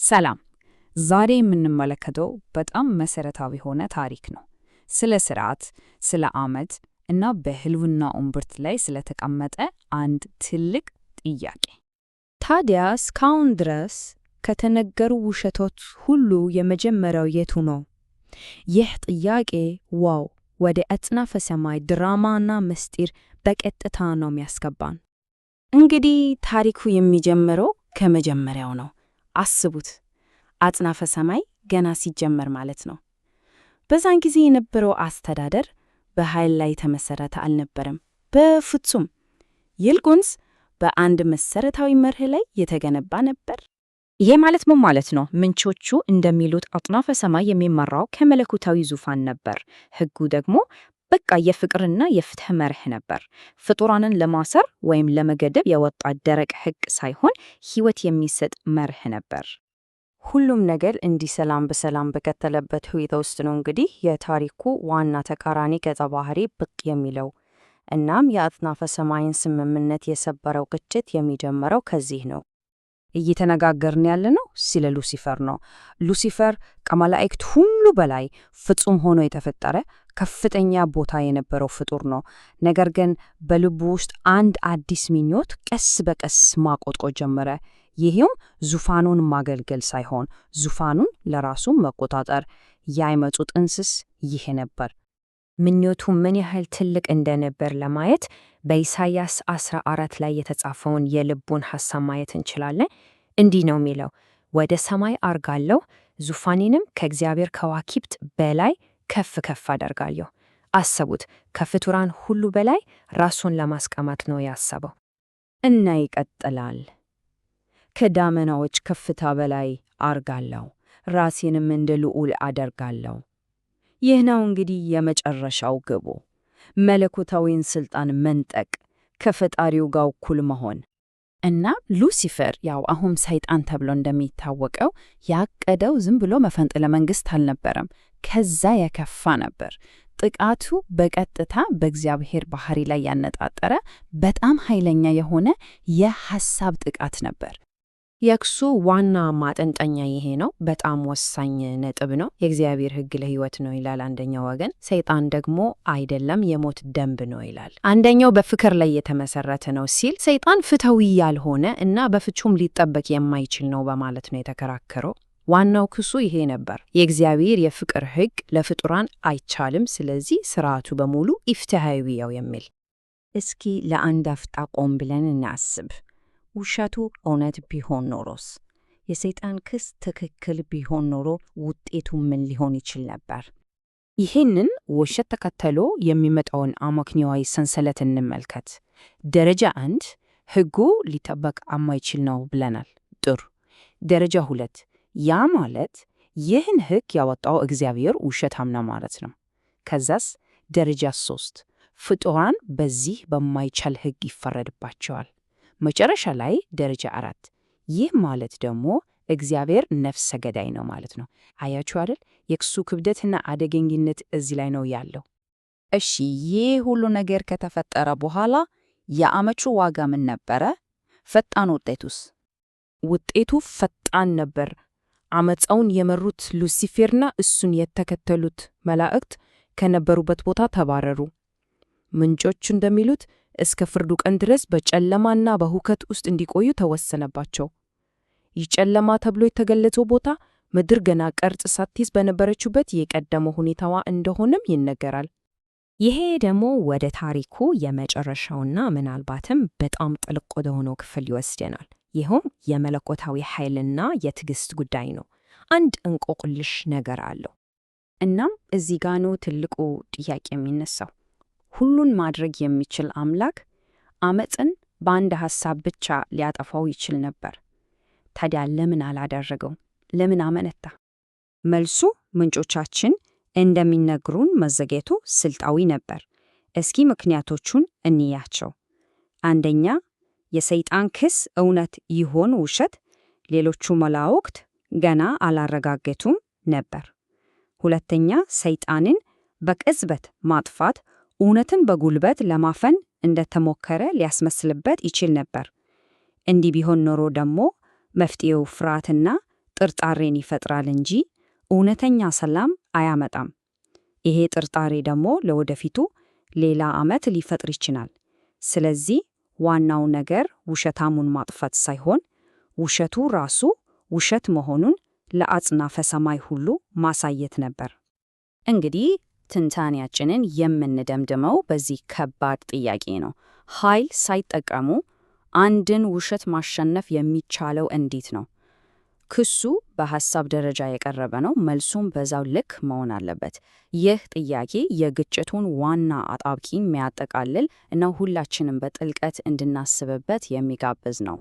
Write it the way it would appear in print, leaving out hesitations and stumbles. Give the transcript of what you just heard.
ሰላም። ዛሬ የምንመለከተው በጣም መሰረታዊ የሆነ ታሪክ ነው። ስለ ስርዓት፣ ስለ ዓመት እና በህልውና እምብርት ላይ ስለተቀመጠ አንድ ትልቅ ጥያቄ። ታዲያ እስካሁን ድረስ ከተነገሩ ውሸቶች ሁሉ የመጀመሪያው የቱ ነው? ይህ ጥያቄ ወደ አጽናፈ ሰማይ ድራማና ምስጢር በቀጥታ ነው የሚያስገባን። እንግዲህ ታሪኩ የሚጀምረው ከመጀመሪያው ነው። አስቡት፣ አጽናፈ ሰማይ ገና ሲጀመር ማለት ነው። በዛን ጊዜ የነበረው አስተዳደር በኃይል ላይ የተመሰረተ አልነበረም፣ በፍጹም። ይልቁንስ በአንድ መሰረታዊ መርህ ላይ የተገነባ ነበር። ይሄ ማለት ምን ማለት ነው? ምንጮቹ እንደሚሉት አጽናፈ ሰማይ የሚመራው ከመለኮታዊ ዙፋን ነበር። ሕጉ ደግሞ በቃ የፍቅርና የፍትህ መርህ ነበር። ፍጡራንን ለማሰር ወይም ለመገደብ የወጣ ደረቅ ሕግ ሳይሆን ሕይወት የሚሰጥ መርህ ነበር። ሁሉም ነገር እንዲህ ሰላም በሰላም በቀጠለበት ሁኔታ ውስጥ ነው እንግዲህ የታሪኩ ዋና ተቃራኒ ገጸ ባህሪ ብቅ የሚለው። እናም የአጽናፈ ሰማይን ስምምነት የሰበረው ግጭት የሚጀምረው ከዚህ ነው። እየተነጋገርን ያለነው ስለ ሉሲፈር ነው። ሉሲፈር ከመላእክት ሁሉ በላይ ፍጹም ሆኖ የተፈጠረ ከፍተኛ ቦታ የነበረው ፍጡር ነው። ነገር ግን በልቡ ውስጥ አንድ አዲስ ምኞት ቀስ በቀስ ማቆጥቆጥ ጀመረ። ይህም ዙፋኑን ማገልገል ሳይሆን ዙፋኑን ለራሱ መቆጣጠር። የዓመፁ ጥንስስ ይሄ ነበር። ምኞቱ ምን ያህል ትልቅ እንደነበር ለማየት በኢሳይያስ 14 ላይ የተጻፈውን የልቡን ሐሳብ ማየት እንችላለን። እንዲህ ነው የሚለው፣ ወደ ሰማይ አርጋለሁ፣ ዙፋኔንም ከእግዚአብሔር ከዋክብት በላይ ከፍ ከፍ አደርጋለሁ። አሰቡት፣ ከፍጡራን ሁሉ በላይ ራሱን ለማስቀመጥ ነው ያሰበው። እና ይቀጥላል፣ ከዳመናዎች ከፍታ በላይ አርጋለሁ፣ ራሴንም እንደ ልዑል አደርጋለሁ። ይህ ነው እንግዲህ የመጨረሻው ግቡ፣ መለኮታዊን ስልጣን መንጠቅ፣ ከፈጣሪው ጋር እኩል መሆን። እና ሉሲፈር አሁን ሰይጣን ተብሎ እንደሚታወቀው ያቀደው ዝም ብሎ መፈንቅለ መንግስት አልነበረም። ከዛ የከፋ ነበር። ጥቃቱ በቀጥታ በእግዚአብሔር ባህሪ ላይ ያነጣጠረ በጣም ኃይለኛ የሆነ የሐሳብ ጥቃት ነበር። የክሱ ዋና ማጠንጠኛ ይሄ ነው። በጣም ወሳኝ ነጥብ ነው። የእግዚአብሔር ሕግ ለሕይወት ነው ይላል አንደኛው ወገን፣ ሰይጣን ደግሞ አይደለም የሞት ደንብ ነው ይላል። አንደኛው በፍቅር ላይ የተመሰረተ ነው ሲል፣ ሰይጣን ፍትሐዊ ያልሆነ እና በፍጹም ሊጠበቅ የማይችል ነው በማለት ነው የተከራከረው። ዋናው ክሱ ይሄ ነበር፣ የእግዚአብሔር የፍቅር ሕግ ለፍጡራን አይቻልም፣ ስለዚህ ስርዓቱ በሙሉ ኢፍትሐዊ ነው የሚል። እስኪ ለአንድ አፍታ ቆም ብለን እናስብ። ውሸቱ እውነት ቢሆን ኖሮስ? የሰይጣን ክስ ትክክል ቢሆን ኖሮ ውጤቱ ምን ሊሆን ይችል ነበር? ይህንን ውሸት ተከትሎ የሚመጣውን አመክንዮአዊ ሰንሰለት እንመልከት። ደረጃ 1 ሕጉ ሊጠበቅ የማይችል ነው ብለናል። ጥሩ። ደረጃ 2 ያ ማለት ይህን ሕግ ያወጣው እግዚአብሔር ውሸታም ነው ማለት ነው። ከዛስ ደረጃ 3 ፍጡራን በዚህ በማይቻል ሕግ ይፈረድባቸዋል። መጨረሻ ላይ ደረጃ 4 ይህ ማለት ደግሞ እግዚአብሔር ነፍሰ ገዳይ ነው ማለት ነው። አያችሁ አይደል? የክሱ ክብደትና አደገኝነት እዚህ ላይ ነው ያለው። እሺ፣ ይህ ሁሉ ነገር ከተፈጠረ በኋላ የአመቹ ዋጋ ምን ነበረ? ፈጣን ውጤቱስ? ውጤቱ ፈጣን ነበር። አመፃውን የመሩት ሉሲፌርና እሱን የተከተሉት መላእክት ከነበሩበት ቦታ ተባረሩ። ምንጮቹ እንደሚሉት እስከ ፍርዱ ቀን ድረስ በጨለማና በሁከት ውስጥ እንዲቆዩ ተወሰነባቸው። ይህ ጨለማ ተብሎ የተገለጸው ቦታ ምድር ገና ቅርጽ ሳትይዝ በነበረችበት የቀደመው ሁኔታዋ እንደሆነም ይነገራል። ይሄ ደግሞ ወደ ታሪኩ የመጨረሻውና ምናልባትም በጣም ጥልቅ ወደ ሆነው ክፍል ይወስደናል። ይህም የመለኮታዊ ኃይልና የትዕግስት ጉዳይ ነው። አንድ እንቆቅልሽ ነገር አለው። እናም እዚህ ጋ ነው ትልቁ ጥያቄ የሚነሳው። ሁሉን ማድረግ የሚችል አምላክ አመፅን በአንድ ሐሳብ ብቻ ሊያጠፋው ይችል ነበር። ታዲያ ለምን አላደረገው? ለምን አመነታ? መልሱ ምንጮቻችን እንደሚነግሩን መዘግየቱ ስልታዊ ነበር። እስኪ ምክንያቶቹን እንያቸው። አንደኛ፣ የሰይጣን ክስ እውነት ይሆን ውሸት ሌሎቹ መላእክት ገና አላረጋገጡም ነበር። ሁለተኛ፣ ሰይጣንን በቅጽበት ማጥፋት እውነትን በጉልበት ለማፈን እንደተሞከረ ሊያስመስልበት ይችል ነበር። እንዲህ ቢሆን ኖሮ ደግሞ መፍትሄው ፍርሃትና ጥርጣሬን ይፈጥራል እንጂ እውነተኛ ሰላም አያመጣም። ይሄ ጥርጣሬ ደግሞ ለወደፊቱ ሌላ ዓመት ሊፈጥር ይችላል። ስለዚህ ዋናው ነገር ውሸታሙን ማጥፋት ሳይሆን ውሸቱ ራሱ ውሸት መሆኑን ለአጽናፈ ሰማይ ሁሉ ማሳየት ነበር። እንግዲህ ትንታኔያችንን የምንደምድመው በዚህ ከባድ ጥያቄ ነው። ኃይል ሳይጠቀሙ አንድን ውሸት ማሸነፍ የሚቻለው እንዴት ነው? ክሱ በሐሳብ ደረጃ የቀረበ ነው። መልሱም በዛው ልክ መሆን አለበት። ይህ ጥያቄ የግጭቱን ዋና አጣብቂኝ የሚያጠቃልል እና ሁላችንም በጥልቀት እንድናስብበት የሚጋብዝ ነው።